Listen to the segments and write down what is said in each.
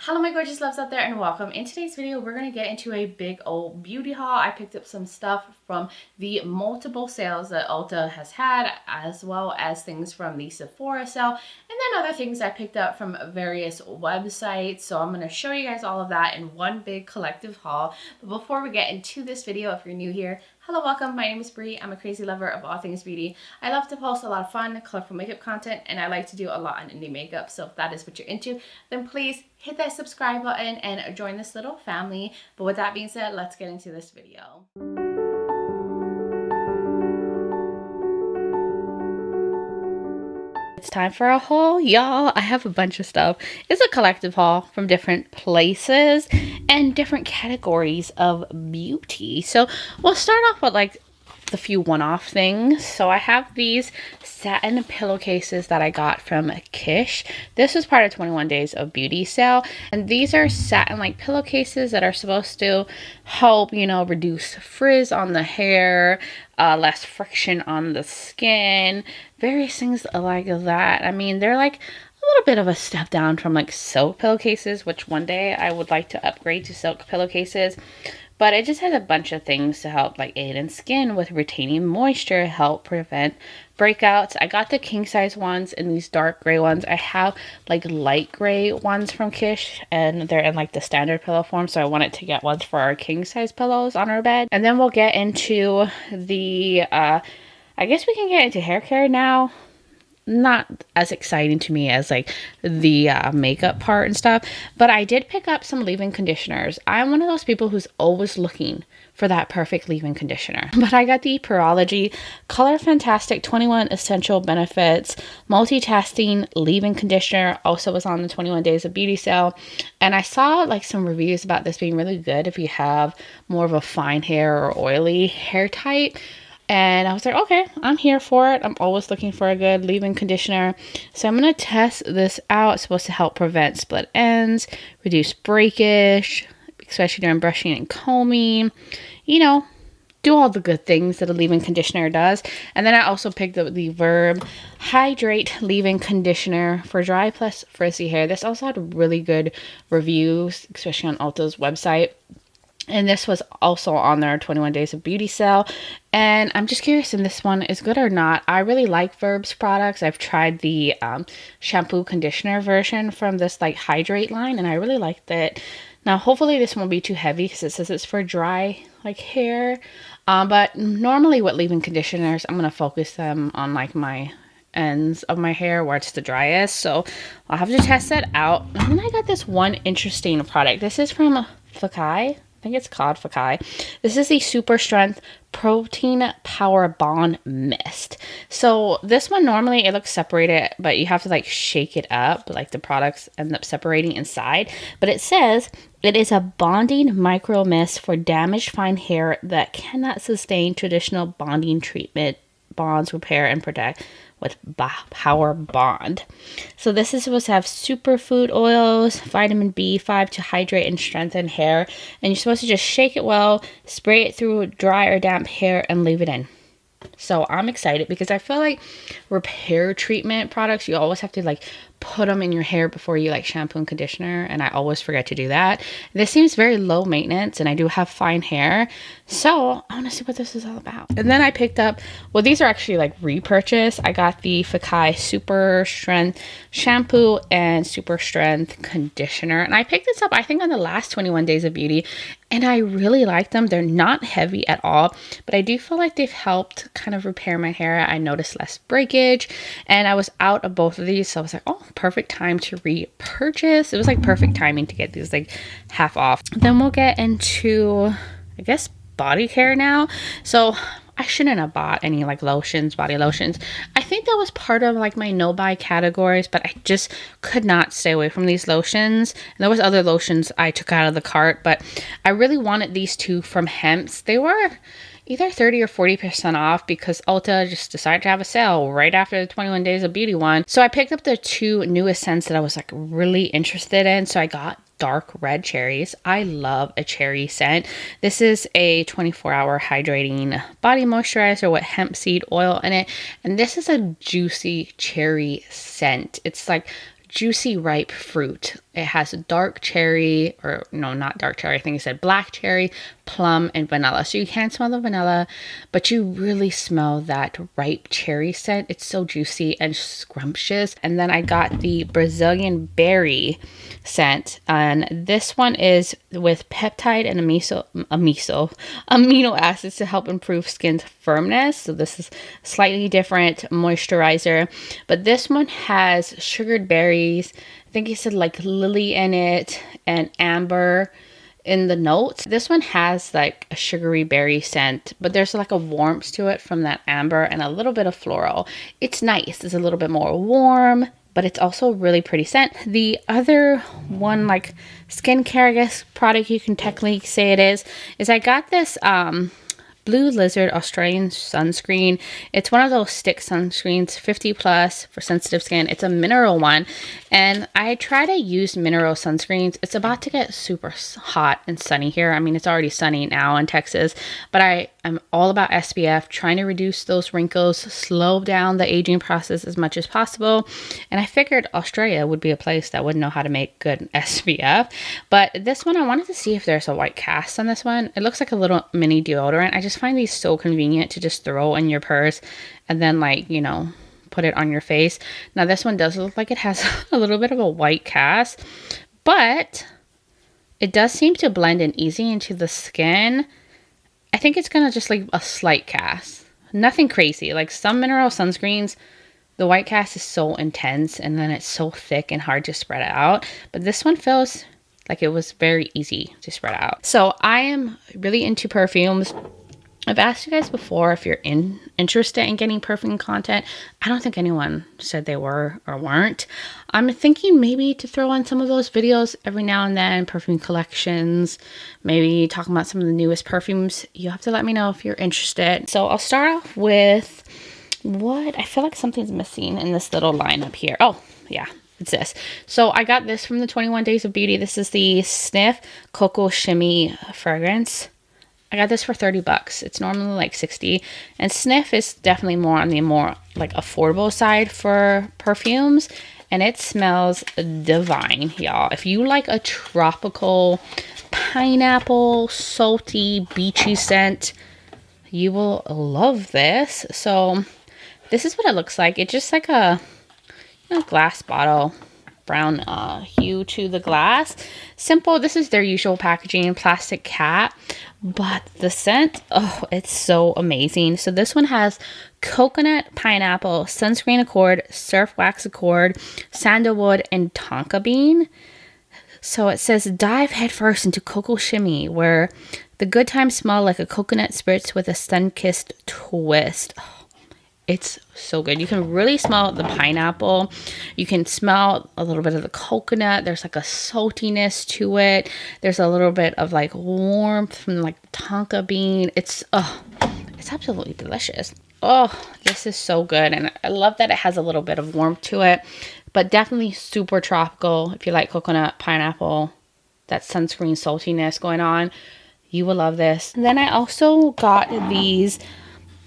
Hello my gorgeous loves out there and welcome. In today's video we're going to get into a big old beauty haul. I picked up some stuff from the multiple sales that Ulta has had, as well as things from the Sephora sale, and then other things I picked up from various websites. So I'm going to show you guys all of that in one big collective haul. But before we get into this video, if you're new here, hello, welcome. My name is Bree. I'm a crazy lover of all things beauty. I love to post a lot of fun, colorful makeup content, and I like to do a lot on indie makeup. So if that is what you're into, then please hit that subscribe button and join this little family. But with that being said, let's get into this video. It's time for a haul, y'all. I have a bunch of stuff. It's a collective haul from different places and different categories of beauty. So we'll start off with like the few one-off things. So I have these satin pillowcases that I got from Kish. This was part of 21 Days of Beauty sale, and these are satin like pillowcases that are supposed to help, you know, reduce frizz on the hair, less friction on the skin, various things like that. I mean, they're like a little bit of a step down from like silk pillowcases, which one day I would like to upgrade to silk pillowcases. But it just has a bunch of things to help like aid in skin with retaining moisture, help prevent breakouts. I got the king size ones and these dark gray ones. I have like light gray ones from Kish and they're in like the standard pillow form. So I wanted to get ones for our king size pillows on our bed. And then we'll get into the, I guess we can get into hair care now. Not as exciting to me as like the makeup part and stuff, but I did pick up some leave-in conditioners. I'm one of those people who's always looking for that perfect leave-in conditioner, but I got the Perology Color Fantastic 21 Essential Benefits Multitasking Leave-in Conditioner. Also was on the 21 Days of Beauty sale, and I saw like some reviews about this being really good if you have more of a fine hair or oily hair type. And I was like, okay, I'm here for it. I'm always looking for a good leave-in conditioner. So I'm going to test this out. It's supposed to help prevent split ends, reduce breakage, especially during brushing and combing. You know, do all the good things that a leave-in conditioner does. And then I also picked up the Verb Hydrate Leave-in Conditioner for dry plus frizzy hair. This also had really good reviews, especially on Ulta's website. And this was also on their 21 Days of Beauty sale. And I'm just curious if this one is good or not. I really like Verb's products. I've tried the shampoo conditioner version from this like Hydrate line, and I really liked it. Now, hopefully this won't be too heavy because it says it's for dry like hair. But normally with leave-in conditioners, I'm going to focus them on like my ends of my hair where it's the driest. So I'll have to test that out. And then I got this one interesting product. This is from Fakai. I think it's called Fakai. This is the Super Strength Protein Power Bond Mist. So this one, normally it looks separated, but you have to like shake it up. Like the products end up separating inside. But it says it is a bonding micro mist for damaged fine hair that cannot sustain traditional bonding treatment. Bonds, repair, and protect with Power Bond. So this is supposed to have superfood oils, vitamin B5 to hydrate and strengthen hair. And you're supposed to just shake it well, spray it through dry or damp hair, and leave it in. So I'm excited because I feel like repair treatment products, you always have to like put them in your hair before you like shampoo and conditioner, and I always forget to do that. This seems very low maintenance, and I do have fine hair, so I want to see what this is all about. And then I picked up, well, these are actually like repurchase. I got the Fakai Super Strength shampoo and Super Strength conditioner, and I picked this up I think on the last 21 Days of Beauty, and I really like them. They're not heavy at all, but I do feel like they've helped kind of repair my hair. I noticed less breakage, and I was out of both of these, so I was like, oh, perfect time to repurchase. It was like perfect timing to get these like half off. Then we'll get into, I guess, body care now. So I shouldn't have bought any like lotions, body lotions. I think that was part of like my no buy categories, but I just could not stay away from these lotions. And there was other lotions I took out of the cart, but I really wanted these two from Hemp's. They were either 30 or 40% off because Ulta just decided to have a sale right after the 21 Days of Beauty one. So I picked up the two newest scents that I was like really interested in. So I got dark red cherries. I love a cherry scent. This is a 24-hour hydrating body moisturizer with hemp seed oil in it. And this is a juicy cherry scent. It's like juicy ripe fruit. It has dark cherry, or no, not dark cherry. I think it said black cherry, plum, and vanilla. So you can smell the vanilla, but you really smell that ripe cherry scent. It's so juicy and scrumptious. And then I got the Brazilian berry scent, and this one is with peptide and amino acids to help improve skin's firmness. So this is slightly different moisturizer, but this one has sugared berries. I think he said like lily in it and amber in the notes. This one has like a sugary berry scent, but there's like a warmth to it from that amber and a little bit of floral. It's nice. It's a little bit more warm, but it's also really pretty scent. The other one, like skincare, I guess, product you can technically say it is I got this Blue Lizard Australian sunscreen. It's one of those stick sunscreens, 50 plus for sensitive skin. It's a mineral one, and I try to use mineral sunscreens. It's about to get super hot and sunny here. I mean, it's already sunny now in Texas, but I'm all about SPF, trying to reduce those wrinkles, slow down the aging process as much as possible. And I figured Australia would be a place that would know how to make good SPF. But this one, I wanted to see if there's a white cast on this one. It looks like a little mini deodorant. I just find these so convenient to just throw in your purse and then, like, you know, put it on your face. Now this one does look like it has a little bit of a white cast, but it does seem to blend in easy into the skin. I think it's gonna just leave a slight cast, nothing crazy. Like some mineral sunscreens, the white cast is so intense and then it's so thick and hard to spread out, but this one feels like it was very easy to spread out. So I am really into perfumes. I've asked you guys before if you're interested in getting perfume content. I don't think anyone said they were or weren't. I'm thinking maybe to throw on some of those videos every now and then, perfume collections, maybe talking about some of the newest perfumes. You have to let me know if you're interested. So I'll start off with what I feel like something's missing in this little lineup here. Oh, yeah. It's this. So I got this from the 21 Days of Beauty. This is the Sniff Cocoa Shimmy fragrance. I got this for 30 bucks. It's normally like 60. And Sniff is definitely more on the more like affordable side for perfumes. And it smells divine, y'all. If you like a tropical, pineapple, salty, beachy scent, you will love this. So this is what it looks like. It's just like a glass bottle, brown hue to the glass. Simple. This is their usual packaging, plastic cap. But the scent, oh, it's so amazing. So this one has coconut, pineapple, sunscreen accord, surf wax accord, sandalwood, and tonka bean. So it says dive headfirst into cocoa shimmy, where the good times smell like a coconut spritz with a sun-kissed twist. Oh, it's so good. You can really smell the pineapple. You can smell a little bit of the coconut. There's like a saltiness to it. There's a little bit of like warmth from like the tonka bean. It's absolutely delicious. Oh, this is so good. And I love that it has a little bit of warmth to it, but definitely super tropical. If you like coconut, pineapple, that sunscreen saltiness going on, you will love this. And then I also got these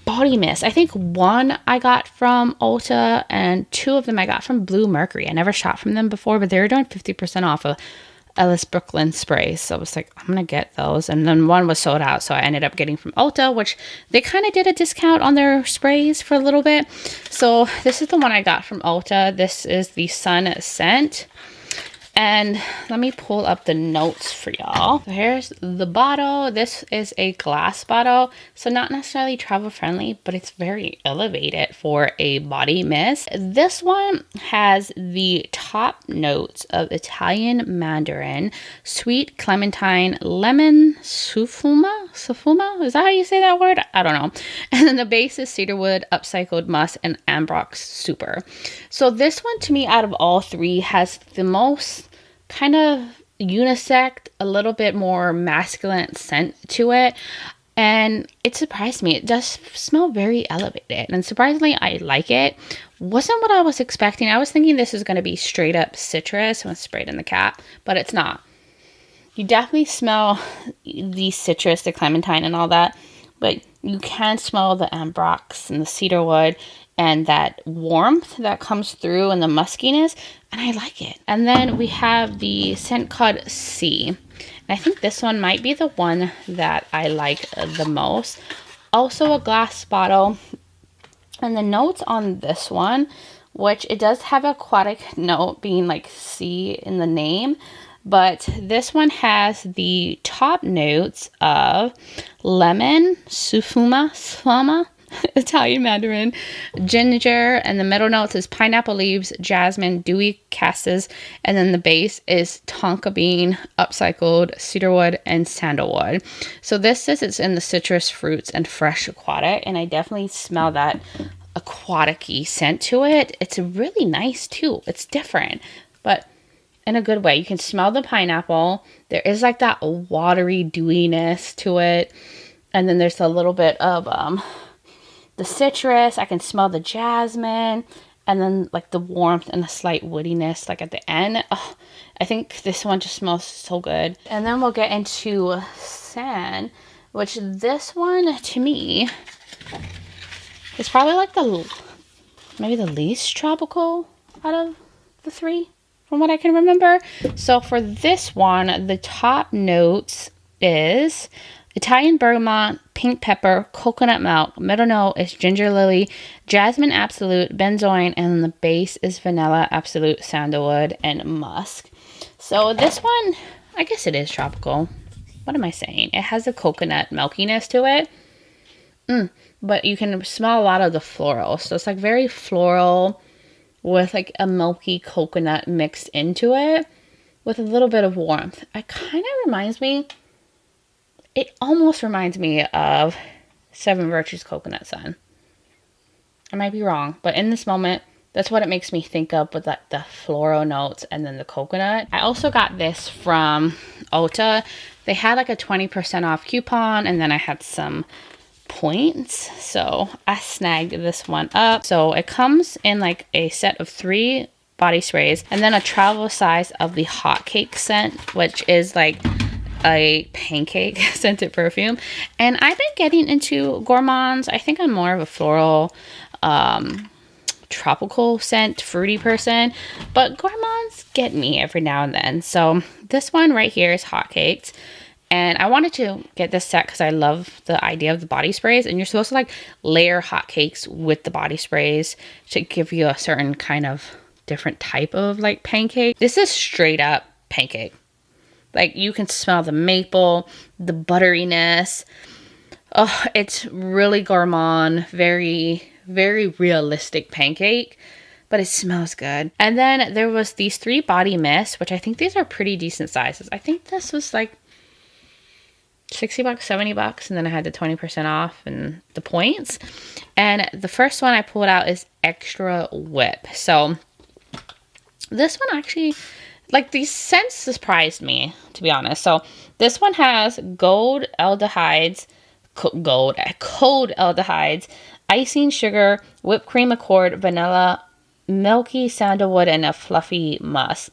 body mist. I think one I got from Ulta and two of them I got from Blue Mercury. I never shot from them before, but they were doing 50% off of Ellis Brooklyn sprays. So I was like, I'm going to get those. And then one was sold out. So I ended up getting from Ulta, which they kind of did a discount on their sprays for a little bit. So this is the one I got from Ulta. This is the Sun Scent. And let me pull up the notes for y'all. So here's the bottle. This is a glass bottle, so not necessarily travel friendly, but it's very elevated for a body mist. This one has the top notes of Italian mandarin, sweet clementine, lemon, sufuma? Is that how you say that word? I don't know. And then the base is cedarwood, upcycled musk, and ambrox super. So this one, to me, out of all three, has the most kind of unisex, a little bit more masculine scent to it, and it surprised me. It does smell very elevated, and surprisingly I like it. Wasn't what I was expecting. I was thinking this is going to be straight up citrus when sprayed in the cap, but it's not. You definitely smell the citrus, the clementine and all that, but you can smell the ambrox and the cedarwood. and that warmth that comes through and the muskiness, and I like it. And then we have the scent called C. And I think this one might be the one that I like the most. Also a glass bottle. And the notes on this one, which it does have an aquatic note being like sea in the name, but this one has the top notes of lemon, sufuma, Italian mandarin, ginger, and the middle notes is pineapple leaves, jasmine, dewy cassis, and then the base is tonka bean, upcycled, cedarwood, and sandalwood. So this says it's in the citrus, fruits, and fresh aquatic, and I definitely smell that aquatic-y scent to it. It's really nice too. It's different, but in a good way. You can smell the pineapple. There is like that watery dewiness to it, and then there's a little bit of the citrus. I can smell the jasmine, and then like the warmth and the slight woodiness like at the end. Oh, I think this one just smells so good. And then we'll get into sand, which this one to me is probably like maybe the least tropical out of the three from what I can remember. So for this one, the top notes is Italian bergamot, pink pepper, coconut milk. Middle note is ginger lily, jasmine absolute, benzoin, and the base is vanilla absolute, sandalwood, and musk. So this one, I guess it is tropical. What am I saying? It has a coconut milkiness to it. But you can smell a lot of the floral. So it's like very floral with like a milky coconut mixed into it with a little bit of warmth. It almost reminds me of Seven Virtues Coconut Sun. I might be wrong, but in this moment, that's what it makes me think of with like the floral notes and then the coconut. I also got this from Ulta. They had like a 20% off coupon, and then I had some points, so I snagged this one up. So it comes in like a set of 3 body sprays and then a travel size of the hot cake scent, which is like a pancake scented perfume. And I've been getting into gourmands. I think I'm more of a floral tropical scent fruity person, but gourmands get me every now and then. So this one right here is hotcakes. And I wanted to get this set because I love the idea of the body sprays. And you're supposed to like layer hotcakes with the body sprays to give you a certain kind of different type of like pancake. This is straight up pancake. Like you can smell the maple, the butteriness. Oh, it's really gourmand, very, very realistic pancake, but it smells good. And then there was these 3 body mists, which I think these are pretty decent sizes. I think this was like $60, $70, and then I had the 20% off and the points. And the first one I pulled out is Extra Whip. So this one actually, like these scents surprised me, to be honest. So this one has cold aldehydes, icing sugar, whipped cream accord, vanilla, milky sandalwood, and a fluffy musk.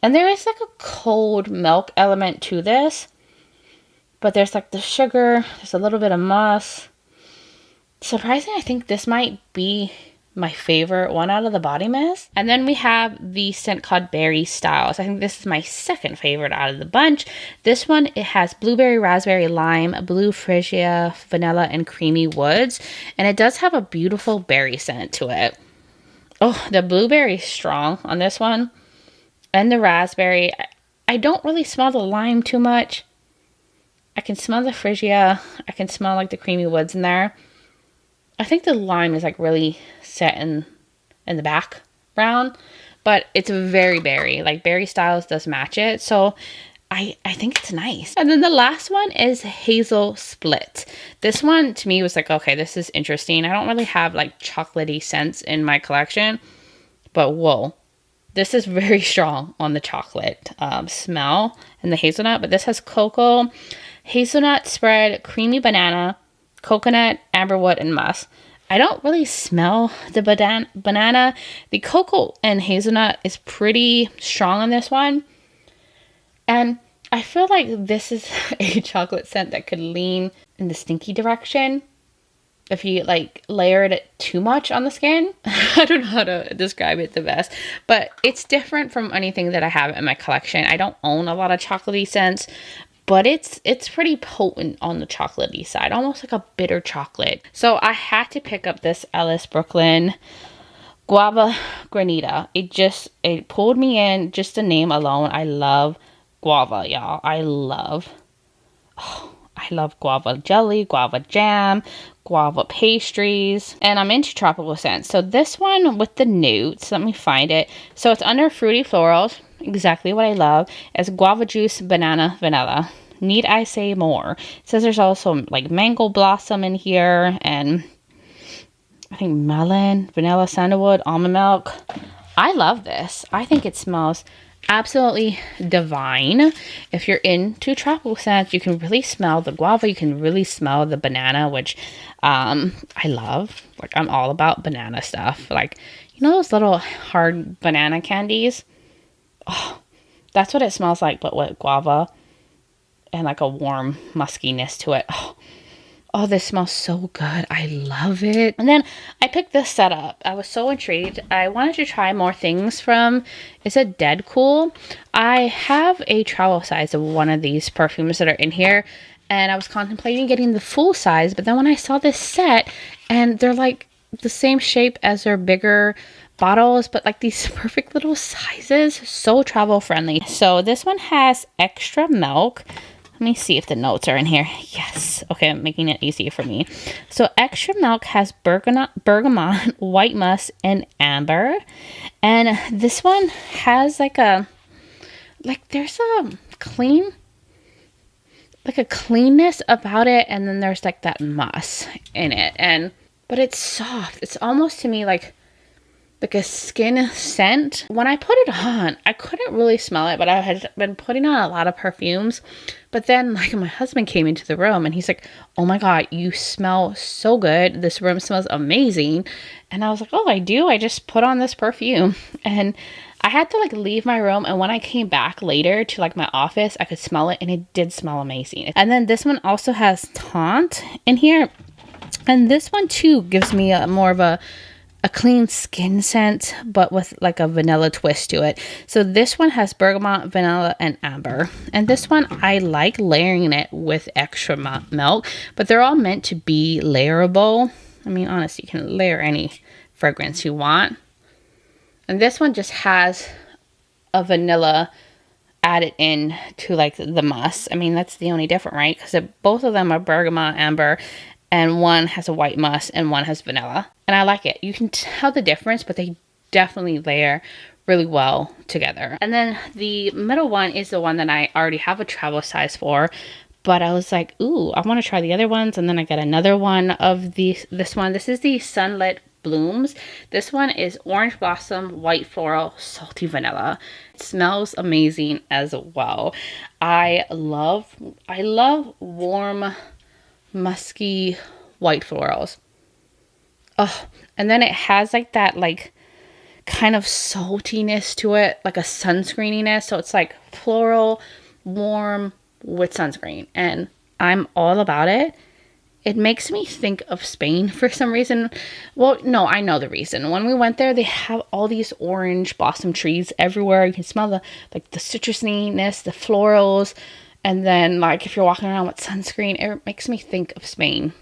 And there is like a cold milk element to this, but there's like the sugar, there's a little bit of musk. Surprisingly, I think this might be my favorite one out of the body mist. And then we have the scent called Berry Styles. I think this is my second favorite out of the bunch. This one, it has blueberry, raspberry, lime, blue freesia, vanilla, and creamy woods. And it does have a beautiful berry scent to it. Oh, the blueberry is strong on this one. And the raspberry, I don't really smell the lime too much. I can smell the freesia. I can smell like the creamy woods in there. I think the lime is like really set in the background, but it's very berry. Like Berry Styles does match it. So I think it's nice. And then the last one is Hazel Split. This one to me was like, okay, this is interesting. I don't really have like chocolatey scents in my collection, but whoa. This is very strong on the chocolate smell and the hazelnut, but this has cocoa, hazelnut spread, creamy banana, coconut, amberwood, and musk. I don't really smell the banana. The cocoa and hazelnut is pretty strong on this one. And I feel like this is a chocolate scent that could lean in the stinky direction. if you like layered it too much on the skin. I don't know how to describe it the best, but it's different from anything that I have in my collection. I don't own a lot of chocolatey scents, but it's pretty potent on the chocolatey side, almost like a bitter chocolate. So I had to pick up this Ellis Brooklyn Guava Granita. It pulled me in, just the name alone. I love guava, y'all. I love guava jelly, guava jam, guava pastries, and I'm into tropical scents. So this one with the newts, let me find it. So it's under fruity florals, exactly what I love. It's guava juice, banana, vanilla. Need I say more? It says there's also like mango blossom in here, and I think melon, vanilla, sandalwood, almond milk. I love this. I think it smells absolutely divine. If you're into tropical scents, you can really smell the guava. You can really smell the banana, which I love. Like, I'm all about banana stuff. Like, you know those little hard banana candies? Oh, that's what it smells like, but with guava and like a warm muskiness to it. Oh, this smells so good. I love it. And then I picked this set up. I was so intrigued. I wanted to try more things from, is it Dead Cool? I have a travel size of one of these perfumes that are in here, and I was contemplating getting the full size, but then when I saw this set, and they're like the same shape as their bigger bottles, but like these perfect little sizes, so travel friendly. So this one has extra milk. Let me see if the notes are in here. Yes. Okay, I'm making it easier for me. So extra milk has bergamot, white musk, and amber. And this one has there's a cleanness about it, and then there's like that musk in it. But it's soft. It's almost to me like a skin scent. When I put it on, I couldn't really smell it, but I had been putting on a lot of perfumes. But then like my husband came into the room and he's like, oh my God, you smell so good. This room smells amazing. And I was like, oh, I do. I just put on this perfume. And I had to like leave my room. And when I came back later to like my office, I could smell it and it did smell amazing. And then this one also has Tarte in here. And this one too gives me more of a clean skin scent, but with like a vanilla twist to it. So this one has bergamot, vanilla, and amber. And this one, I like layering it with extra milk, but they're all meant to be layerable. I mean, honestly, you can layer any fragrance you want. And this one just has a vanilla added in to like the musk. I mean, that's the only difference, right? Because both of them are bergamot, amber, and one has a white musk and one has vanilla. And I like it. You can tell the difference, but they definitely layer really well together. And then the middle one is the one that I already have a travel size for, but I was like, ooh, I want to try the other ones. And then I got another one of this one. This is the Sunlit Blooms. This one is orange blossom, white floral, salty vanilla. It smells amazing as well. I love warm, musky white florals. Oh, and then it has like that like kind of saltiness to it, like a sunscreeniness. So it's like floral, warm with sunscreen, and I'm all about it. It makes me think of Spain for some reason. Well, no, I know the reason. When we went there, they have all these orange blossom trees everywhere. You can smell the citrusiness, the florals. And then like if you're walking around with sunscreen, it makes me think of Spain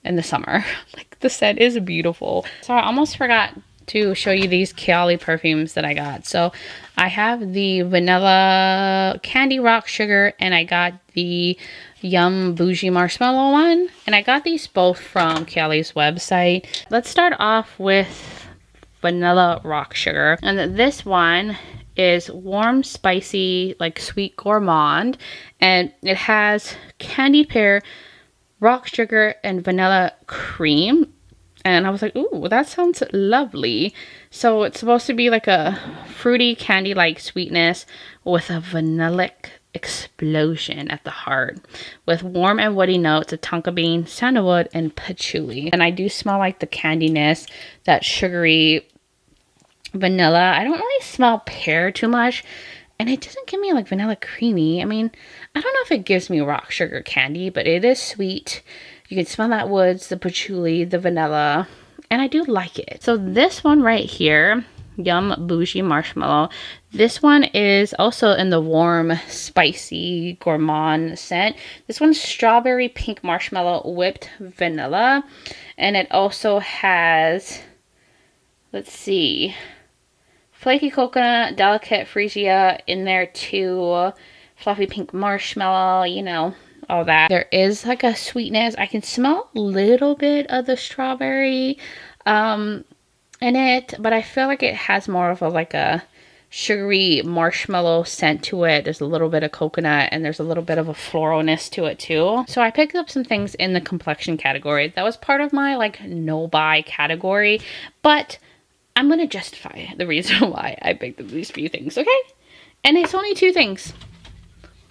in the summer. Like the scent is beautiful. So I almost forgot to show you these Kayali perfumes that I got. So I have the vanilla candy rock sugar, and I got the yum bougie marshmallow one. And I got these both from Kayali's website. Let's start off with vanilla rock sugar. And this one is warm, spicy, like sweet gourmand. And it has candied pear, rock sugar, and vanilla cream. And I was like, ooh, that sounds lovely. So it's supposed to be like a fruity candy-like sweetness with a vanillic explosion at the heart, with warm and woody notes of tonka bean, sandalwood, and patchouli. And I do smell like the candiness, that sugary vanilla. I don't really smell pear too much, and it doesn't give me like vanilla creamy. I mean, I don't know if it gives me rock sugar candy, but it is sweet You can smell that woods, the patchouli, the vanilla, and I do like it. So this one right here, Yum Bougie Marshmallow. This one is also in the warm, spicy, gourmand scent. This one's strawberry pink marshmallow whipped vanilla. And it also has, let's see, flaky coconut, delicate freesia in there too. Fluffy pink marshmallow, you know, all that. There is like a sweetness. I can smell a little bit of the strawberry in it, but I feel like it has more of a like a sugary marshmallow scent to it. There's a little bit of coconut and there's a little bit of a floralness to it too. So I picked up some things in the complexion category. That was part of my like no buy category, but I'm going to justify the reason why I picked up these few things, okay? And it's only 2 things,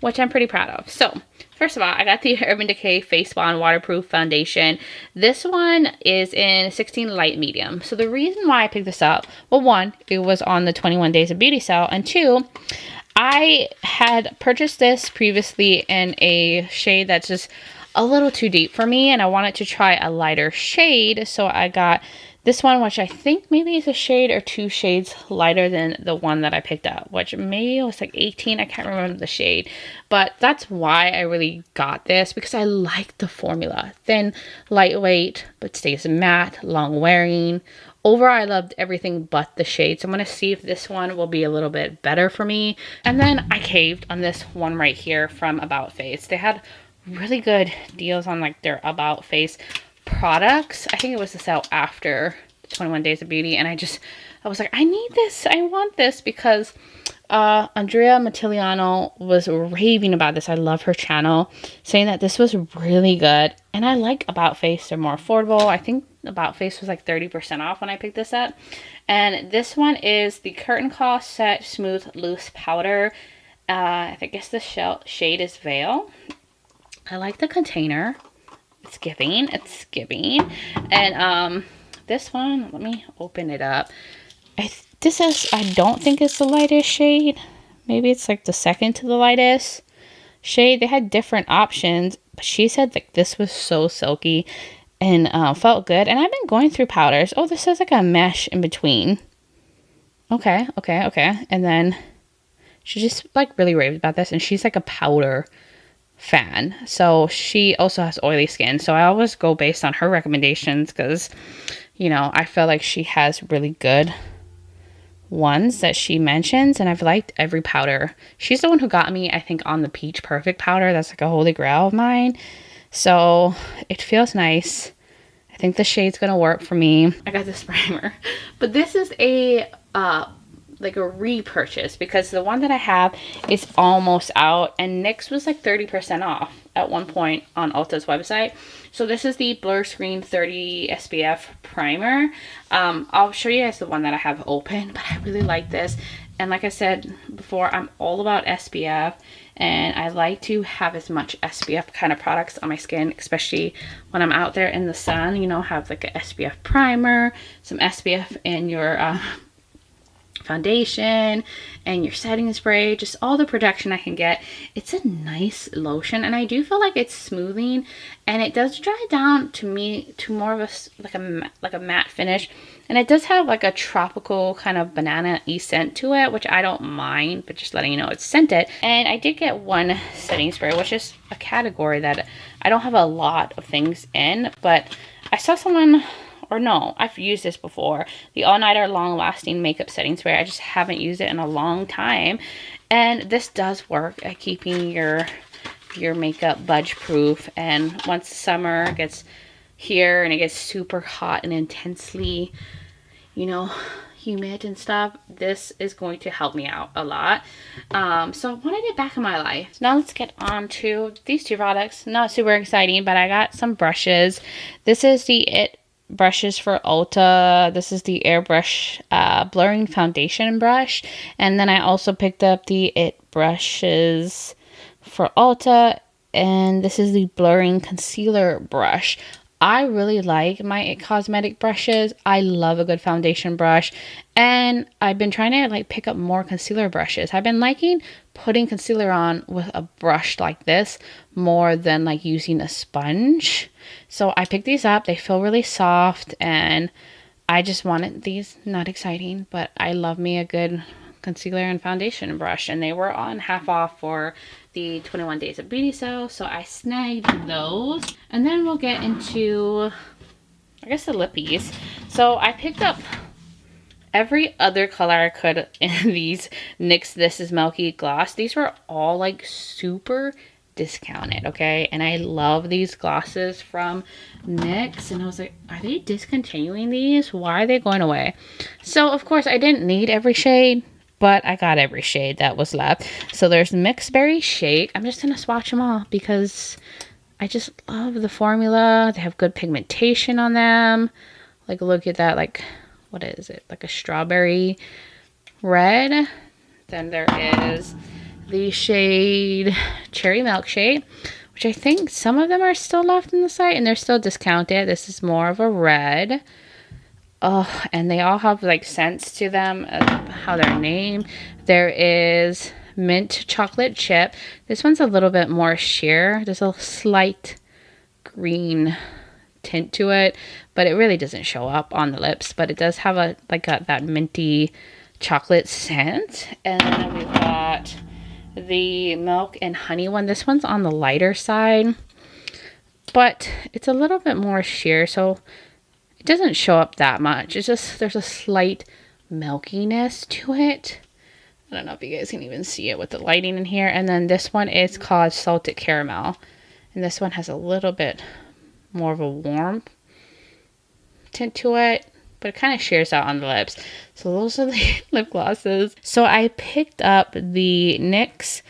which I'm pretty proud of. So first of all, I got the Urban Decay Face Bond Waterproof Foundation. This one is in 16 light medium. So the reason why I picked this up, well, 1, it was on the 21 Days of Beauty sale, and 2, I had purchased this previously in a shade that's just a little too deep for me, and I wanted to try a lighter shade, so I got this one, which I think maybe is a shade or 2 shades lighter than the one that I picked up, which maybe it was like 18. I can't remember the shade, but that's why I really got this, because I like the formula. Thin, lightweight, but stays matte, long wearing. Overall, I loved everything but the shade, so I'm going to see if this one will be a little bit better for me. And then I caved on this one right here from About Face. They had really good deals on like their About Face products. I think it was the sale after 21 Days of Beauty, and I was like, I need this, I want this, because Andrea Mattiliano was raving about this. I love her channel, saying that this was really good, and I like About Face. They're more affordable. I think About Face was like 30% off when I picked this up. And this one is the Curtain Call Set Smooth Loose Powder. I guess the shade is Veil. I like the container. It's giving. And this one, let me open it up. I don't think it's the lightest shade. Maybe it's like the second to the lightest shade. They had different options, but she said like this was so silky and felt good. And I've been going through powders. Oh, this is like a mesh in between. Okay. And then she just like really raved about this, and she's like a powder fan, so she also has oily skin, so I always go based on her recommendations, because you know, I feel like she has really good ones that she mentions, and I've liked every powder. She's the one who got me, I think, on the Peach Perfect powder. That's like a holy grail of mine, so it feels nice. I think the shade's gonna work for me. I got this primer, but this is a like a repurchase, because the one that I have is almost out, and NYX was like 30% off at one point on Ulta's website. So this is the Blur Screen 30 SPF primer. I'll show you guys the one that I have open, but I really like this. And like I said before, I'm all about SPF, and I like to have as much SPF kind of products on my skin, especially when I'm out there in the sun. You know, have like a SPF primer, some SPF in your foundation and your setting spray, just all the protection I can get. It's a nice lotion, and I do feel like it's smoothing, and it does dry down to me to more of a like a matte finish, and it does have like a tropical kind of banana-y scent to it, which I don't mind, but just letting you know it's scented. And I did get one setting spray, which is a category that I don't have a lot of things in, but I saw someone, or no, I've used this before, the All Nighter Long Lasting Makeup Setting Spray. I just haven't used it in a long time, and this does work at keeping your makeup budge proof. And once summer gets here and it gets super hot and intensely, you know, humid and stuff, this is going to help me out a lot. So I wanted it back in my life. So now let's get on to these 2 products. Not super exciting, but I got some brushes. This is the It brushes for Ulta. This is the Airbrush blurring foundation brush, and then I also picked up the It brushes for Ulta, and this is the blurring concealer brush. I really like my cosmetic brushes. I love a good foundation brush. And I've been trying to like pick up more concealer brushes. I've been liking putting concealer on with a brush like this more than like using a sponge. So I picked these up. They feel really soft and I just wanted these. Not exciting, but I love me a good concealer and foundation brush. And they were on half off for the 21 Days of Beauty sale, so I snagged those. And then we'll get into, I guess, the lippies. So I picked up every other color I could in these NYX This Is Milky gloss. These were all like super discounted, okay? And I love these glosses from NYX, and I was like, are they discontinuing these? Why are they going away? So of course I didn't need every shade, but I got every shade that was left. So there's Mixed Berry Shake. I'm just gonna swatch them all because I just love the formula. They have good pigmentation on them. Like, look at that, like, what is it? Like a strawberry red. Then there is the shade Cherry Milkshake, which I think some of them are still left in the site and they're still discounted. This is more of a red. Oh, and they all have like scents to them, how they're named. There is Mint Chocolate Chip. This one's a little bit more sheer. There's a slight green tint to it, but it really doesn't show up on the lips. But it does have a that minty chocolate scent. And then we've got the Milk and Honey one. This one's on the lighter side, but it's a little bit more sheer, so it doesn't show up that much. It's just there's a slight milkiness to it. I don't know if you guys can even see it with the lighting in here. And then this one is called Salted Caramel, and this one has a little bit more of a warm tint to it, but it kind of shears out on the lips. So those are the lip glosses. So I picked up the NYX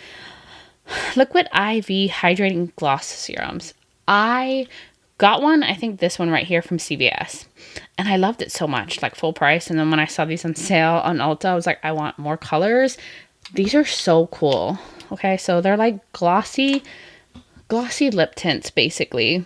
Liquid IV Hydrating Gloss Serums. I got one, I think this one right here from CVS. And I loved it so much, like full price. And then when I saw these on sale on Ulta, I was like, I want more colors. These are so cool. Okay, so they're like glossy lip tints, basically.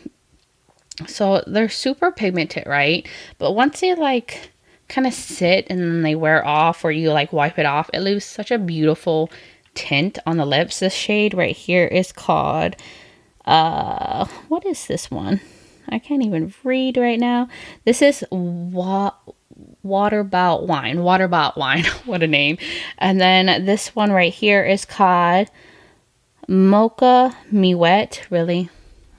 So they're super pigmented, right? But once they like kind of sit and then they wear off, or you like wipe it off, it leaves such a beautiful tint on the lips. This shade right here is called, what is this one? I can't even read right now. This is Waterbout Wine. What a name. And then this one right here is called Mocha Me Wet. Really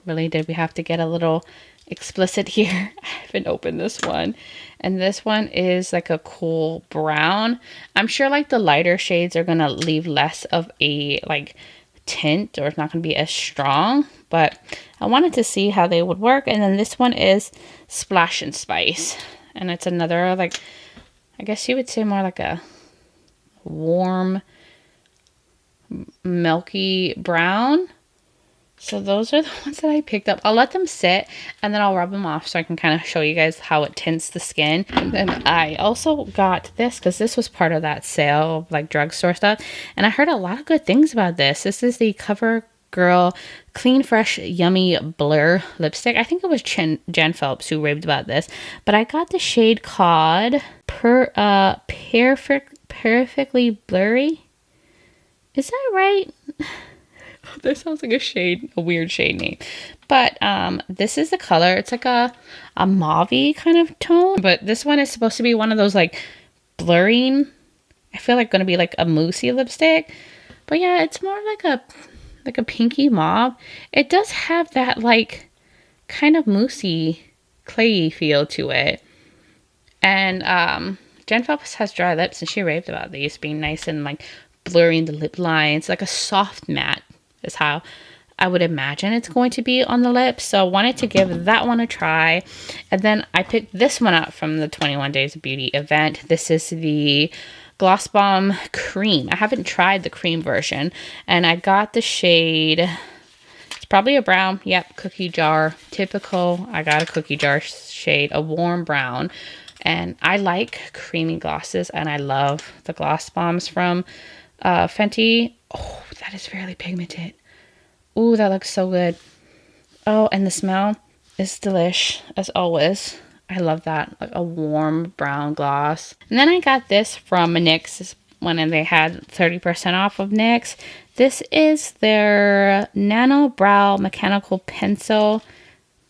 did we have to get a little explicit here? I haven't opened this one. And this one is like a cool brown. I'm sure like the lighter shades are gonna leave less of a like tint, or it's not gonna be as strong, but I wanted to see how they would work. And then this one is Splash and Spice, and it's another, like, I guess you would say more like a warm milky brown. So those are the ones that I picked up. I'll let them sit and then I'll rub them off so I can kind of show you guys how it tints the skin. And then I also got this because this was part of that sale, like drugstore stuff. And I heard a lot of good things about this. This is the CoverGirl Clean Fresh Yummy Blur lipstick. I think it was Jen Phelps who raved about this. But I got the shade called Perfectly Blurry. Is that right? That sounds like a weird shade name. But this is the color. It's like a mauve-y kind of tone. But this one is supposed to be one of those like blurring, I feel like going to be like a moussey lipstick. But yeah, it's more like a pinky mauve. It does have that like kind of moussey, clayey feel to it. And Jen Phelps has dry lips and she raved about these being nice and like blurring the lip lines, like a soft matte is how I would imagine it's going to be on the lips. So I wanted to give that one a try. And then I picked this one up from the 21 Days of Beauty event. This is the Gloss Bomb Cream. I haven't tried the cream version. And I got the shade, it's probably a brown. Yep, cookie jar. Typical. I got a cookie jar shade, a warm brown. And I like creamy glosses. And I love the Gloss Bombs from Fenty. Oh, that is fairly pigmented. Ooh, that looks so good. Oh, and the smell. is delish, as always. I love that, like a warm brown gloss. And then I got this from NYX when they had 30% off of NYX. This is their Nano Brow Mechanical Pencil,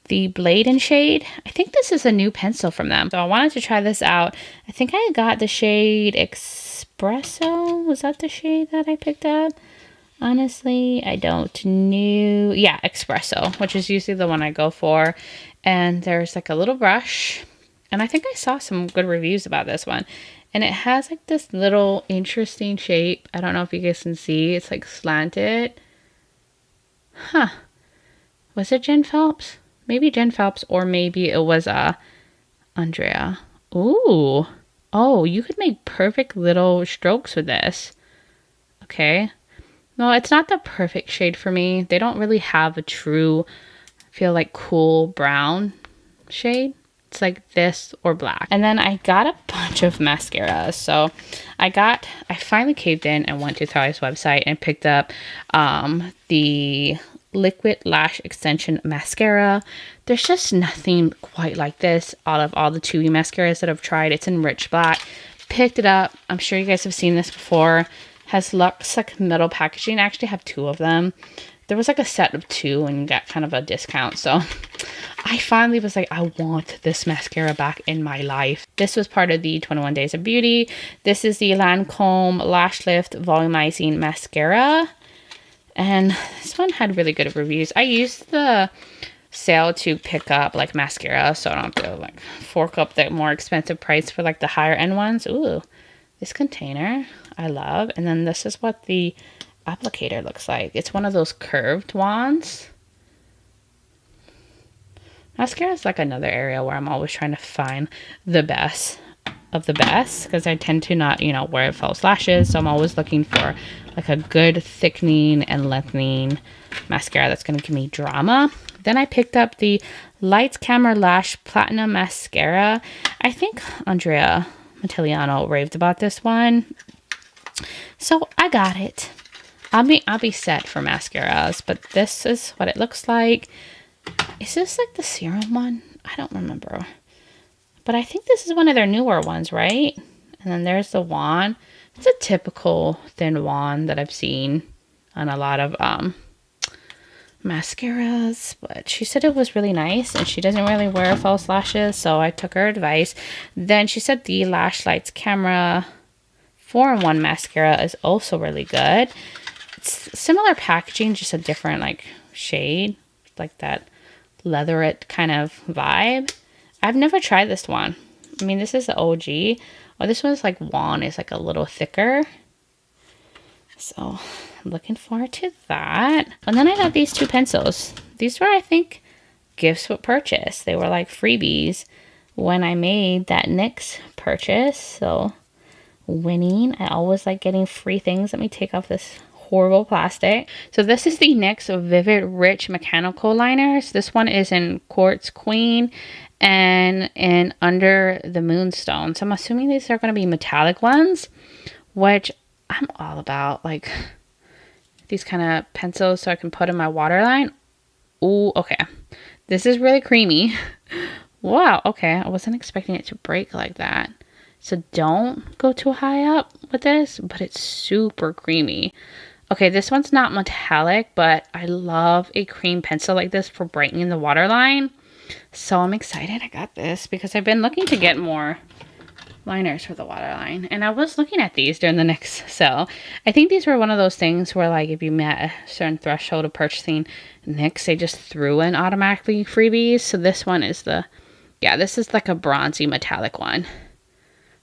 the Blade and shade. I think this is a new pencil from them, so I wanted to try this out. I think I got the shade Espresso. Was that the shade that I picked up? Honestly, I don't know. Yeah, Espresso, which is usually the one I go for. And there's like a little brush. And I think I saw some good reviews about this one. And it has like this little interesting shape. I don't know if you guys can see. It's like slanted. Huh. Was it Jen Phelps? Maybe Jen Phelps, or maybe it was Andrea. Ooh. Oh, you could make perfect little strokes with this. Okay. No, it's not the perfect shade for me. They don't really have a true, I feel like, cool brown shade. It's like this or black. And then I got a bunch of mascaras. So I finally caved in and went to Thai's website and picked up the Liquid Lash Extension Mascara. There's just nothing quite like this out of all the chewy mascaras that I've tried. It's in rich black. Picked it up. I'm sure you guys have seen this before. Has Luxe like metal packaging. I actually have 2 of them. There was like a set of 2 and you got kind of a discount. So I finally was like, I want this mascara back in my life. This was part of the 21 Days of Beauty. This is the Lancome Lash Lift Volumizing Mascara. And this one had really good reviews. I used the sale to pick up like mascara, so I don't have to like fork up the more expensive price for like the higher end ones. Ooh, this container I love. And then this is what the applicator looks like. It's one of those curved wands. Mascara is like another area where I'm always trying to find the best of the best, because I tend to not, wear false lashes. So I'm always looking for like a good thickening and lengthening mascara that's going to give me drama. Then I picked up the Lights Camera Lash Platinum Mascara. I think Andrea Montiliano raved about this one, so I got it. I'll be set for mascaras, but this is what it looks like. Is this like the serum one? I don't remember. But I think this is one of their newer ones, right? And then there's the wand. It's a typical thin wand that I've seen on a lot of mascaras. But she said it was really nice, and she doesn't really wear false lashes, so I took her advice. Then she said the Lash Lights Camera 4-in-1 mascara is also really good. It's similar packaging, just a different like shade, like that leatherette kind of vibe. I've never tried this one. I mean, this is the OG. Oh, this one's like wand is like a little thicker. So I'm looking forward to that. And then I got these 2 pencils. These were, I think, gifts with purchase. They were like freebies when I made that NYX purchase. So winning. I always like getting free things. Let me take off this horrible plastic. So this is the NYX Vivid Rich Mechanical Liners. This one is in Quartz Queen and in Under the Moonstone. So I'm assuming these are going to be metallic ones, which I'm all about. Like these kind of pencils so I can put in my waterline. Ooh, okay. This is really creamy. Wow, okay. I wasn't expecting it to break like that. So don't go too high up with this, but it's super creamy. Okay, this one's not metallic, but I love a cream pencil like this for brightening the waterline. So I'm excited I got this because I've been looking to get more liners for the waterline. And I was looking at these during the NYX sale. I think these were one of those things where like if you met a certain threshold of purchasing NYX, they just threw in automatically freebies. So this one is this is like a bronzy metallic one.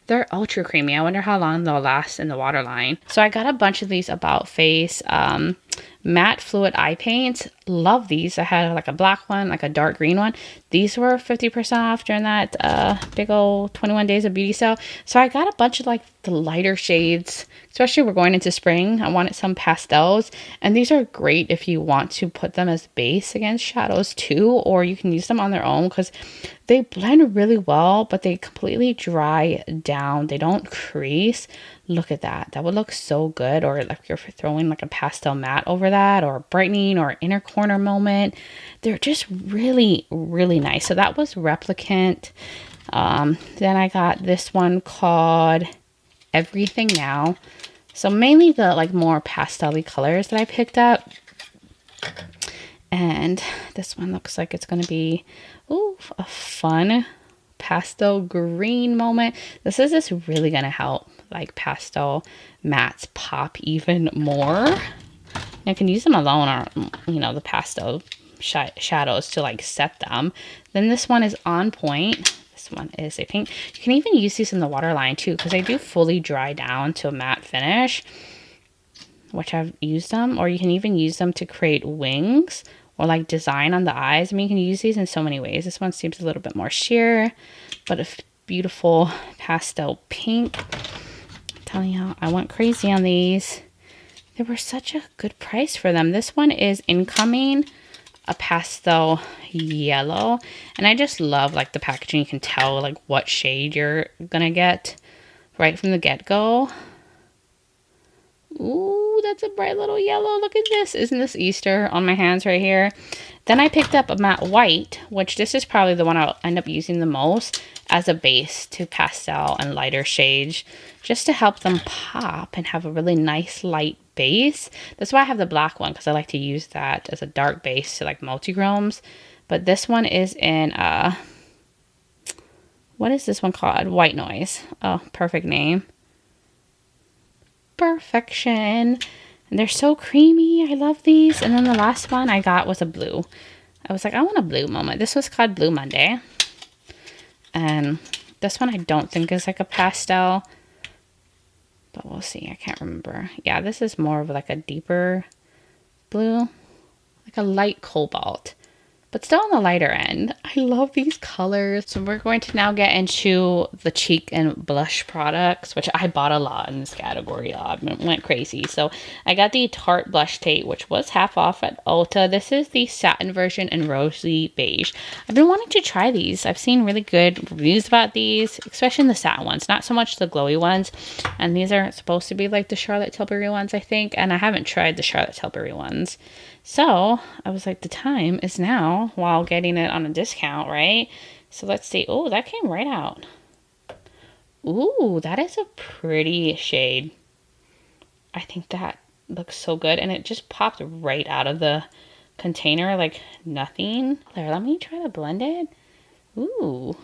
They're ultra creamy. I wonder how long they'll last in the waterline. So I got a bunch of these About Face matte fluid eye paints. Love these. I had like a black one, like a dark green one. These were 50% off during that big old 21 Days of Beauty sale. So I got a bunch of like the lighter shades, especially we're going into spring. I wanted some pastels, and these are great if you want to put them as base against shadows too, or you can use them on their own because they blend really well, but they completely dry down. They don't crease. Look at that. That would look so good. Or like you're throwing like a pastel matte over that, or brightening, or inner corner moment. They're just really, really nice. So that was Replicant. Then I got this one called Everything Now. So mainly the like more pastel-y colors that I picked up. And this one looks like it's going to be, ooh, a fun pastel green moment. This is really going to help like pastel mattes pop even more. I can use them alone, or you know, the pastel shadows to like set them. Then this one is On Point. This one is a pink. You can even use these in the waterline too, because they do fully dry down to a matte finish, which I've used them. Or you can even use them to create wings or like design on the eyes. I mean, you can use these in so many ways. This one seems a little bit more sheer, but a beautiful pastel pink. I'm telling you, I went crazy on these. They were such a good price for them. This one is Incoming, a pastel yellow. And I just love like the packaging. You can tell like what shade you're gonna get right from the get-go. Ooh, that's a bright little yellow. Look at this. Isn't this Easter on my hands right here? Then I picked up a matte white, which this is probably the one I'll end up using the most as a base to pastel and lighter shades, just to help them pop and have a really nice light base. That's why I have the black one, because I like to use that as a dark base to like multi-chromes. But this one is in, what is this one called? White Noise. Oh, perfect name. Perfection. And they're so creamy. I love these. And then the last one I got was a blue. I was like, I want a blue moment. This was called Blue Monday. And this one I don't think is like a pastel, but we'll see. I can't remember. Yeah, this is more of like a deeper blue, like a light cobalt, but still on the lighter end. I love these colors. So we're going to now get into the cheek and blush products, which I bought a lot in this category. I went crazy. So I got the Tarte Blush Tape, which was half off at Ulta. This is the satin version in rosy beige. I've been wanting to try these. I've seen really good reviews about these, especially in the satin ones, not so much the glowy ones. And these are supposed to be like the Charlotte Tilbury ones, I think. And I haven't tried the Charlotte Tilbury ones. So I was like, the time is now while getting it on a discount, right? So let's see. Oh, that came right out. Ooh, that is a pretty shade. I think that looks so good. And it just popped right out of the container like nothing. There, let me try to blend it. Ooh,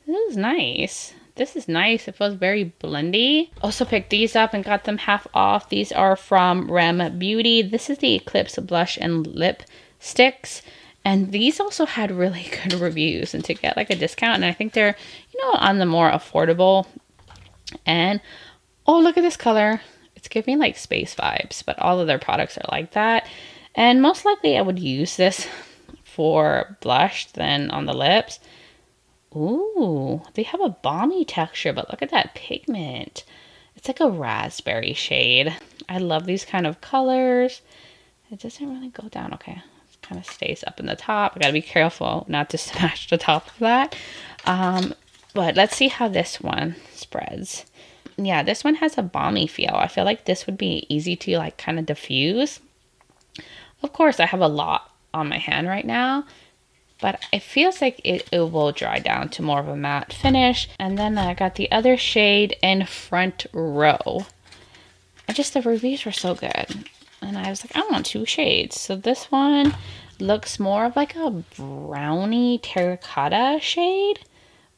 this is nice. This is nice. It feels very blendy. Also picked these up and got them half off. These are from Rem Beauty. This is the Eclipse Blush and Lip Sticks. And these also had really good reviews. And to get like a discount, and I think they're, you know, on the more affordable. And, oh, look at this color. It's giving like space vibes, but all of their products are like that. And most likely I would use this for blush than on the lips. Ooh, they have a balmy texture, but look at that pigment. It's like a raspberry shade. I love these kind of colors. It doesn't really go down. Okay, it kind of stays up in the top. I gotta be careful not to smash the top of that. But let's see how this one spreads. Yeah, this one has a balmy feel. I feel like this would be easy to like kind of diffuse. Of course, I have a lot on my hand right now, but it feels like it will dry down to more of a matte finish. And then I got the other shade in Front Row. And just the reviews were so good. And I was like, I want two shades. So this one looks more of like a brownie terracotta shade.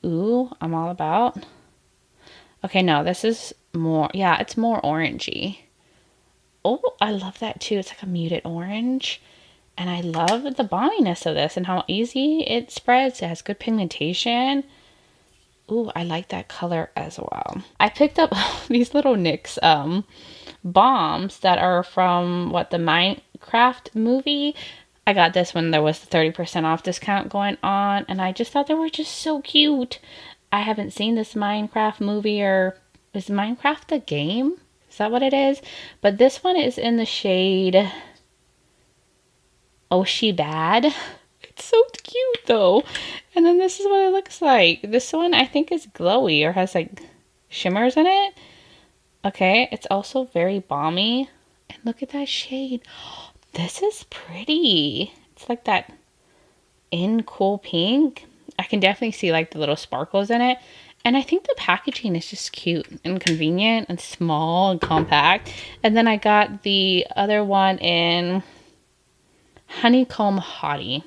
Ooh, I'm all about. Okay, no, this is more, yeah, it's more orangey. Oh, I love that too. It's like a muted orange. And I love the balminess of this and how easy it spreads. It has good pigmentation. Ooh, I like that color as well. I picked up these little NYX bombs that are from, what, the Minecraft movie. I got this when there was the 30% off discount going on. And I just thought they were just so cute. I haven't seen this Minecraft movie, or is Minecraft a game? Is that what it is? But this one is in the shade... Oh, She Bad. It's so cute though. And then this is what it looks like. This one I think is glowy or has like shimmers in it. Okay, it's also very balmy. And look at that shade. This is pretty. It's like that in cool pink. I can definitely see like the little sparkles in it. And I think the packaging is just cute and convenient and small and compact. And then I got the other one in Honeycomb Hottie.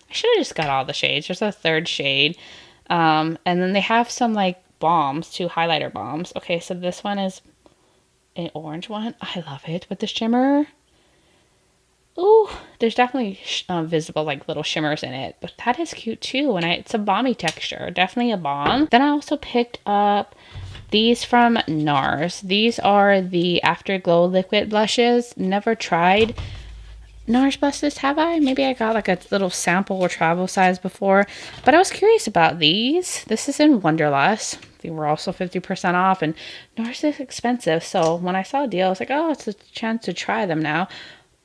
I should have just got all the shades. There's a third shade. And then they have some like balms, two highlighter balms. Okay, so this one is an orange one. I love it with the shimmer. Ooh, there's definitely visible like little shimmers in it, but that is cute too. And it's a balmy texture, definitely a balm. Then I also picked up these from NARS. These are the Afterglow liquid blushes. Never tried NARS blushes, have I? Maybe I got like a little sample or travel size before, but I was curious about these. This is in Wonderlust. They were also 50% off, and NARS is expensive, so when I saw a deal, I was like, oh, it's a chance to try them now.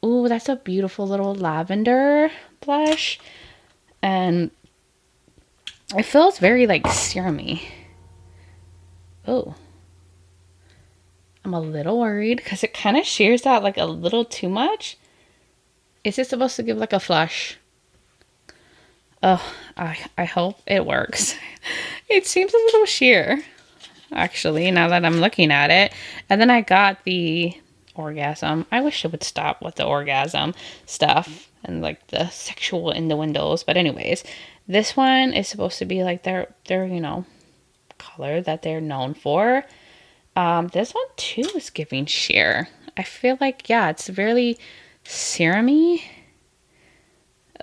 Ooh, that's a beautiful little lavender blush. And it feels very like serumy. Oh. I'm a little worried because it kind of shears out like a little too much. Is it supposed to give like a flush? Oh, I hope it works. It seems a little sheer, actually, now that I'm looking at it. And then I got the orgasm. I wish it would stop with the orgasm stuff and like the sexual innuendos. But anyways, this one is supposed to be like their color that they're known for. This one too is giving sheer. I feel like, yeah, it's really serumy.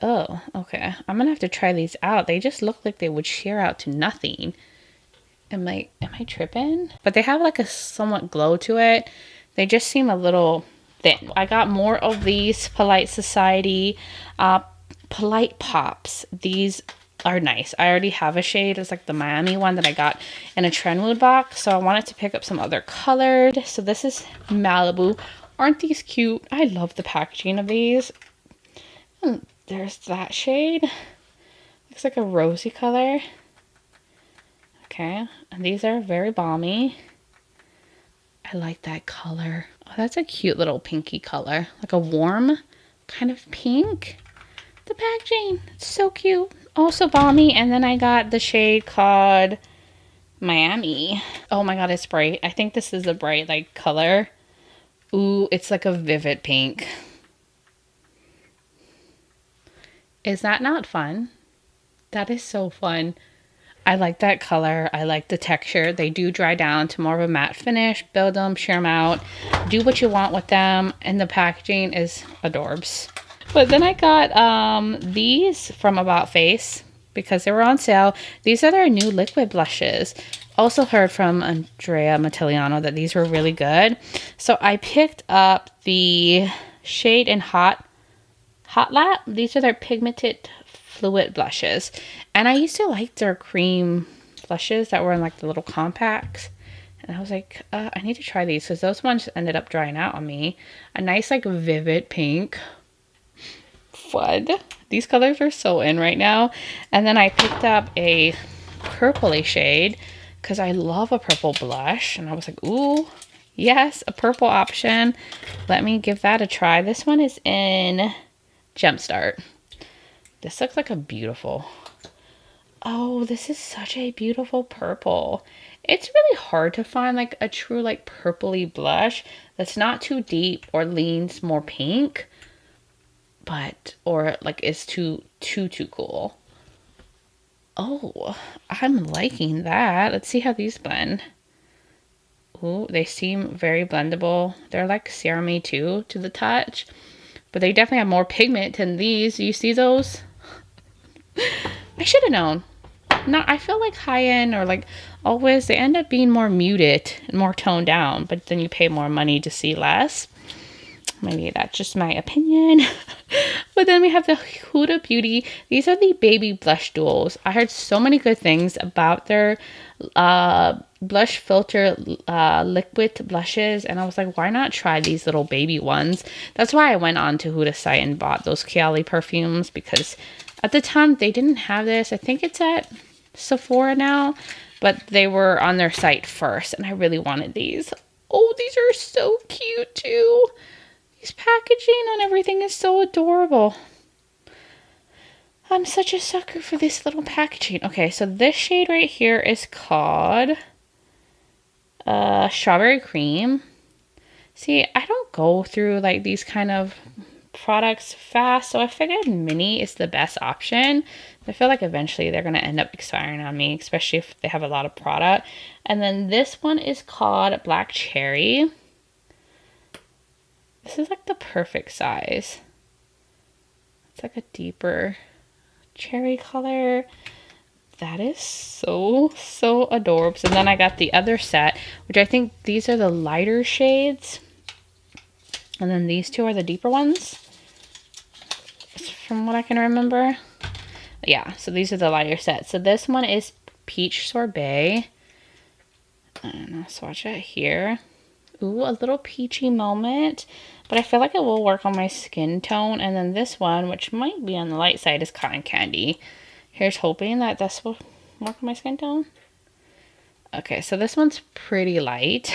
Oh, okay. I'm gonna have to try these out. They just look like they would sheer out to nothing. Am I tripping? But they have like a somewhat glow to it. They just seem a little thin. I got more of these Polite Society Polite Pops. These are nice. I already have a shade. It's like the Miami one that I got in a Trendwood box. So I wanted to pick up some other colored. So this is Malibu. Aren't these cute? I love the packaging of these. And there's that shade. Looks like a rosy color. Okay. And these are very balmy. I like that color. Oh, that's a cute little pinky color. Like a warm kind of pink. The packaging, it's so cute. Also balmy. And then I got the shade called Miami. Oh my god, it's bright. I think this is a bright like color. Ooh, it's like a vivid pink. Is that not fun? That is so fun. I like that color. I like the texture. They do dry down to more of a matte finish. Build them, shear them out. Do what you want with them. And the packaging is adorbs. But then I got these from About Face because they were on sale. These are their new liquid blushes. Also heard from Andrea Mattiliano that these were really good. So I picked up the shade in Hot Lap. These are their pigmented fluid blushes. And I used to like their cream blushes that were in like the little compacts. And I was like, I need to try these because those ones ended up drying out on me. A nice like vivid pink. Fun. These colors are so in right now. And then I picked up a purpley shade because I love a purple blush. And I was like, ooh, yes, a purple option. Let me give that a try. This one is in Jumpstart. This looks like a beautiful... Oh, this is such a beautiful purple. It's really hard to find like a true like purpley blush that's not too deep or leans more pink, but or like is too cool. Oh, I'm liking that. Let's see how these blend. Ooh, they seem very blendable. They're like serumy too to the touch, but they definitely have more pigment than these. You see those? I should have known. No, I feel like high-end or like always they end up being more muted and more toned down, but then you pay more money to see less. Maybe that's just my opinion. But then we have the Huda Beauty. These are the baby blush duals. I heard so many good things about their blush filter liquid blushes, and I was like, why not try these little baby ones? That's why I went on to Huda's site and bought those Kiali perfumes, because at the time they didn't have this. I think it's at Sephora now, but they were on their site first, and I really wanted these. Oh, these are so cute too. These packaging on everything is so adorable. I'm such a sucker for this little packaging. Okay, so this shade right here is called Strawberry Cream. See, I don't go through like these kind of products fast, so I figured mini is the best option. I feel like eventually they're going to end up expiring on me, especially if they have a lot of product. And then this one is called Black Cherry. This is like the perfect size. It's like a deeper cherry color. That is so adorable. And then I got the other set, which I think these are the lighter shades. And then these two are the deeper ones, from what I can remember. Yeah, so these are the lighter sets. So this one is Peach Sorbet. And I'll swatch it here. Ooh, a little peachy moment. But I feel like it will work on my skin tone. And then this one, which might be on the light side, is Cotton Candy. Here's hoping that this will work on my skin tone. Okay, so this one's pretty light.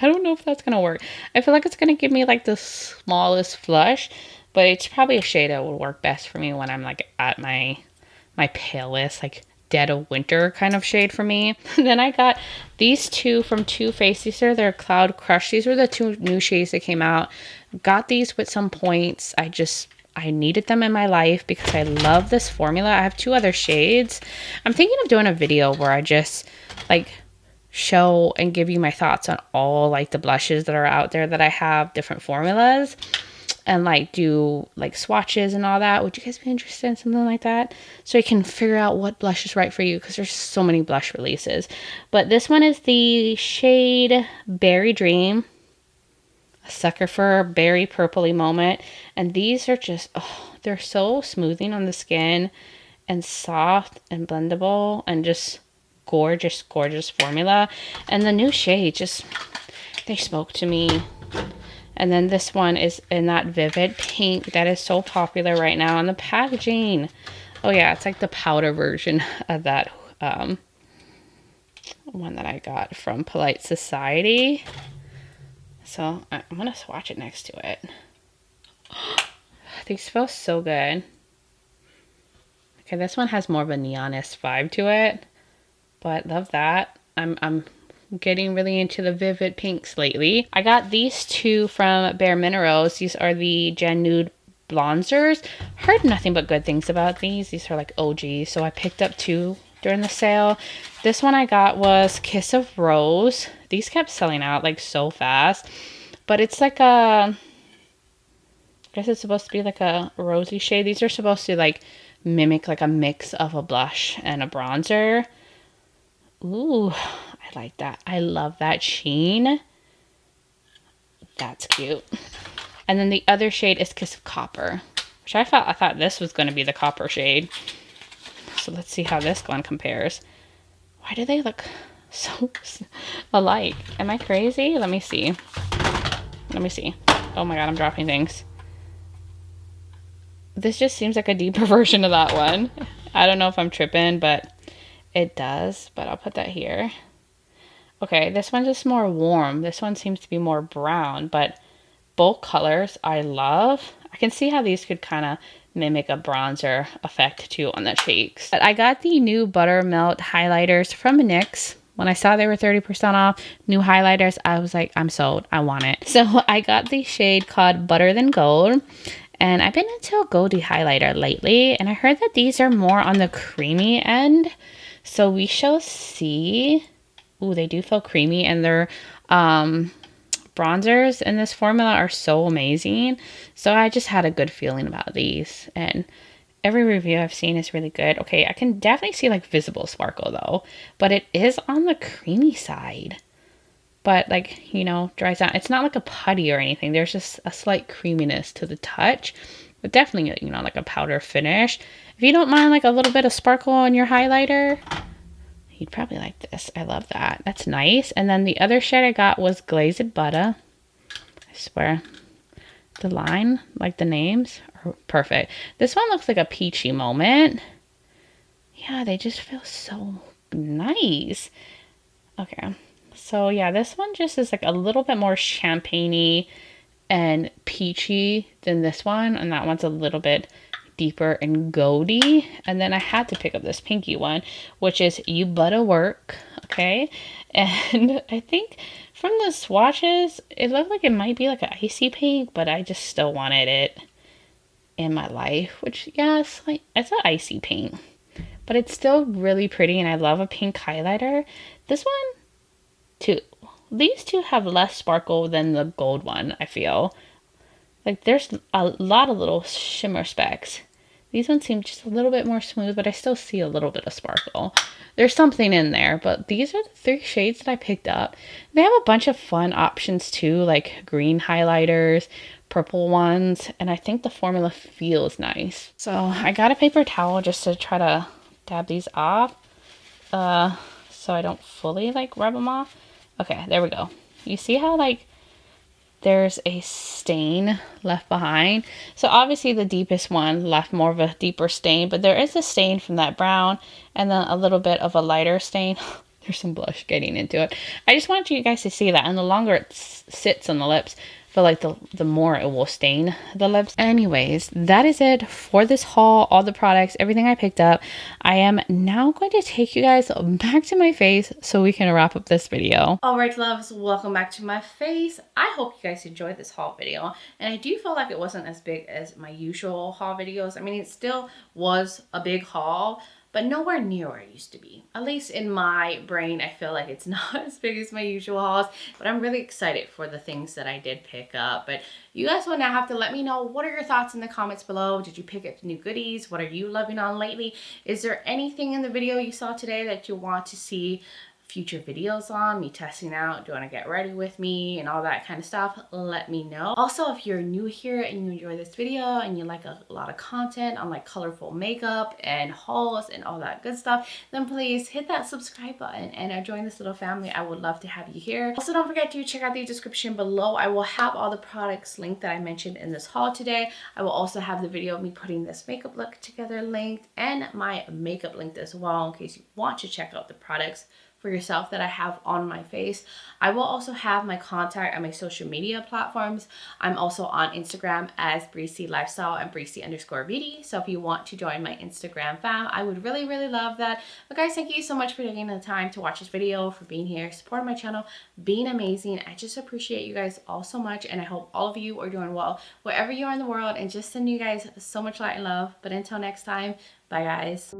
I don't know if that's going to work. I feel like it's going to give me like the smallest flush. But it's probably a shade that will work best for me when I'm like at my palest, like dead of winter kind of shade for me. Then I got these two from Too Faced. These are their Cloud Crush. These were the two new shades that came out. Got these with some points. I needed them in my life because I love this formula. I have two other shades. I'm thinking of doing a video where I just like show and give you my thoughts on all like the blushes that are out there that I have different formulas, and like do like swatches and all that. Would you guys be interested in something like that? So you can figure out what blush is right for you, because there's so many blush releases. But this one is the shade Berry Dream. A sucker for a berry purpley moment. And these are just, oh, they're so smoothing on the skin and soft and blendable and just gorgeous formula. And the new shade just, they spoke to me. And then this one is in that vivid pink that is so popular right now. And the packaging, oh yeah, it's like the powder version of that one that I got from Polite Society. So I'm going to swatch it next to it. These smell so good. Okay, this one has more of a neonish vibe to it. But love that. I'm getting really into the vivid pinks lately. I got these two from Bare Minerals. These are the Gen Nude bronzers. Heard nothing but good things about these. These are like OGs, so I picked up two during the sale. This one I got was Kiss of Rose. These kept selling out like so fast, but it's like a, I guess it's supposed to be like a rosy shade. These are supposed to like mimic like a mix of a blush and a bronzer. Ooh, I like that. I love that sheen. That's cute. And then the other shade is Kiss of Copper, which I thought this was going to be the copper shade. So let's see how this one compares. Why do they look so alike? Am I crazy? Let me see. Oh my god, I'm dropping things. This just seems like a deeper version of that one. I don't know if I'm tripping, but it does. But I'll put that here. Okay, this one's just more warm. This one seems to be more brown, but both colors I love. I can see how these could kind of mimic a bronzer effect too on the cheeks. But I got the new Buttermelt highlighters from NYX. When I saw they were 30% off, new highlighters, I was like, I'm sold. I want it. So I got the shade called Butter Than Gold. And I've been into a goldy highlighter lately. And I heard that these are more on the creamy end. So we shall see. Ooh, they do feel creamy. And their bronzers in this formula are so amazing. So I just had a good feeling about these. And every review I've seen is really good. Okay, I can definitely see like visible sparkle though. But it is on the creamy side. But like, you know, dries out. It's not like a putty or anything. There's just a slight creaminess to the touch. But definitely, you know, like a powder finish. If you don't mind like a little bit of sparkle on your highlighter, you'd probably like this. I love that. That's nice. And then the other shade I got was Glazed Butter. I swear. The line, like the names, are perfect. This one looks like a peachy moment. Yeah, they just feel so nice. Okay. So yeah, this one just is like a little bit more champagne-y and peachy than this one, and that one's a little bit deeper and goldy. And then I had to pick up this pinky one, which is You Better Work, okay? And I think from the swatches, it looked like it might be like an icy pink, but I just still wanted it in my life, which, yeah, it's an icy pink, but it's still really pretty, and I love a pink highlighter. This one, too. These two have less sparkle than the gold one, I feel. Like, there's a lot of little shimmer specks. These ones seem just a little bit more smooth, but I still see a little bit of sparkle. There's something in there, but these are the 3 shades that I picked up. They have a bunch of fun options too, like green highlighters, purple ones, and I think the formula feels nice. So I got a paper towel just to try to dab these off, so I don't fully like rub them off. Okay, there we go. You see how like there's a stain left behind. So obviously the deepest one left more of a deeper stain, but there is a stain from that brown and then a little bit of a lighter stain. There's some blush getting into it. I just want you guys to see that, and the longer it sits on the lips, I feel like the more it will stain the lips. Anyways, that is it for this haul, all the products, everything I picked up. I am now going to take you guys back to my face so we can wrap up this video. All right, loves, welcome back to my face. I hope you guys enjoyed this haul video, and I do feel like it wasn't as big as my usual haul videos. I mean, it still was a big haul, but nowhere near where it used to be. At least in my brain, I feel like it's not as big as my usual hauls, but I'm really excited for the things that I did pick up. But you guys will now have to let me know, what are your thoughts in the comments below? Did you pick up new goodies? What are you loving on lately? Is there anything in the video you saw today that you want to see future videos on, me testing out, do you want to get ready with me and all that kind of stuff? Let me know. Also, if you're new here and you enjoy this video and you like a lot of content on like colorful makeup and hauls and all that good stuff, then please hit that subscribe button and join this little family. I would love to have you here. Also, don't forget to check out the description below. I will have all the products linked that I mentioned in this haul today. I will also have the video of me putting this makeup look together linked, and my makeup linked as well, in case you want to check out the products for yourself that I have on my face. I will also have my contact on my social media platforms. I'm also on Instagram as Breezy Lifestyle and Breezy_Beauty. So if you want to join my Instagram fam, I would really, really love that. But guys, thank you so much for taking the time to watch this video, for being here, supporting my channel, being amazing. I just appreciate you guys all so much, and I hope all of you are doing well wherever you are in the world, and just send you guys so much light and love. But until next time, bye guys.